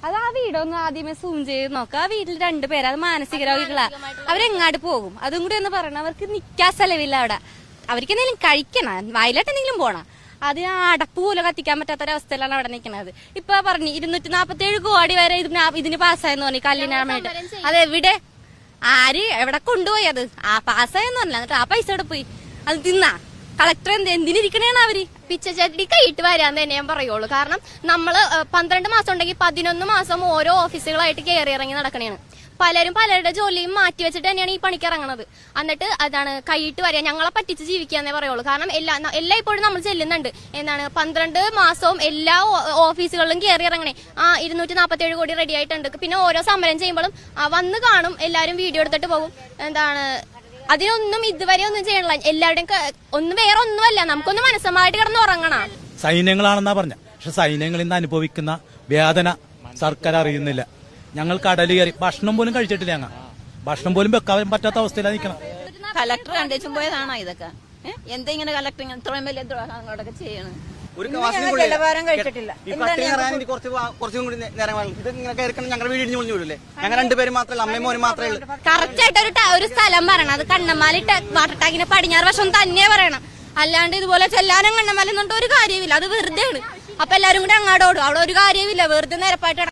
അത് ആ വീടൊന്ന് ആദ്യമേ സൂം ചെയ്ത് നോക്കുക. ആ വീട്ടിൽ രണ്ടുപേര്, അത് മാനസിക രോഗികളാ. അവരെങ്ങാട് പോകും? അതും കൂടി ഒന്ന് പറയണം. അവർക്ക് നിക്കാൻ സ്ഥലമില്ല അവിടെ. അവർക്ക് എന്തെങ്കിലും കഴിക്കണം, വയലായിട്ട് എന്തെങ്കിലും പോണം. അത് അടപ്പ് പോലും കത്തിക്കാൻ പറ്റാത്തൊരവസ്ഥയിലാണ് അവിടെ നിൽക്കുന്നത്. ഇപ്പൊ പറഞ്ഞു 247 കോടി വരെ ഇതിന് പാസ്സായെന്ന് പറഞ്ഞു കല്ലിനാമയായിട്ട്. അതെവിടെ, ആര് എവിടെ കൊണ്ടുപോയി? അത് ആ പാസ്സായെന്ന് പറഞ്ഞില്ല. എന്നിട്ട് ആ പൈസ എവിടെ പോയി? അത് തിന്നാ കളക്ടർ എന്തിനിരിക്കണേണ് അവര്? പിച്ചച്ചട്ടി കൈയിട്ട് വരാന്ന് തന്നെ ഞാൻ പറയുള്ളൂ. കാരണം നമ്മള് 12 മാസം ഉണ്ടെങ്കിൽ 11 മാസം ഓരോ ഓഫീസുകളായിട്ട് കയറി ഇറങ്ങി നടക്കണേണ്. പലരും പലരുടെ ജോലിയും മാറ്റി വെച്ചിട്ട് തന്നെയാണ് ഈ പണിക്ക് ഇറങ്ങുന്നത്. എന്നിട്ട് അതാണ് കൈയിട്ട് വരിക, ഞങ്ങളെ പറ്റിച്ച് ജീവിക്കാന്നേ പറയുള്ളൂ. കാരണം എല്ലാ ഇപ്പോഴും നമ്മൾ ചെല്ലുന്നുണ്ട്. 12 മാസവും എല്ലാ ഓഫീസുകളിലും കയറി ഇറങ്ങണേ. 247 കോടി റെഡി ആയിട്ടുണ്ട്. പിന്നെ ഓരോ സമരം ചെയ്യുമ്പോഴും വന്ന് കാണും, എല്ലാരും വീഡിയോ എടുത്തിട്ട് പോകും. അതിനൊന്നും ഇതുവരെ ഒന്നും ചെയ്യണില്ല. എല്ലാവരുടെയും വേറെ ഒന്നുമല്ല, നമുക്കൊന്ന് മനസ്സമായിട്ട് കിടന്ന് ഉറങ്ങണം. സൈന്യങ്ങളാണെന്നാ പറഞ്ഞ, പക്ഷെ സൈന്യങ്ങളിൽ നിന്ന് അനുഭവിക്കുന്ന വേദന സർക്കാർ അറിയുന്നില്ല. ഞങ്ങൾ കടൽ കയറി ഭക്ഷണം പോലും കഴിച്ചിട്ടില്ല. ഞങ്ങൾ ഭക്ഷണം പോലും വെക്കാൻ പറ്റാത്ത അവസ്ഥയിലാണ് നിൽക്കണം. കലക്ടർ കണ്ടേച്ചും പോയതാണോ ഇതൊക്കെ? എന്തെങ്കിലും കലക്ടർ ഇത്രയും വലിയ ദ്രോഹങ്ങളൊക്കെ ചെയ്യണം? നിലവാരം കഴിച്ചിട്ടില്ല. ഞങ്ങളുടെ വീടിന് മുന്നിലൂടെ ഞങ്ങൾ രണ്ടുപേരും മാത്രമല്ല, അമ്മയും മോനും മാത്രമേ ഉള്ളൂ. കറക്റ്റ് ആയിട്ട് ഒരു സ്ഥലം പറയണം. അത് കണ്ണമാലിട്ട വാട്ടർ ടാങ്കിന്റെ പടിഞ്ഞാറ് വശം തന്നെ പറയണം. അല്ലാണ്ട് ഇതുപോലെ ചെല്ലാനും കണ്ണമാലെന്നുണ്ട് ഒരു കാര്യമില്ല. അത് വെറുതെ ആണ്. അപ്പൊ എല്ലാരും കൂടെ അങ്ങാടോടും. അവിടെ ഒരു കാര്യമില്ല, വെറുതെ നിരപ്പായിട്ട്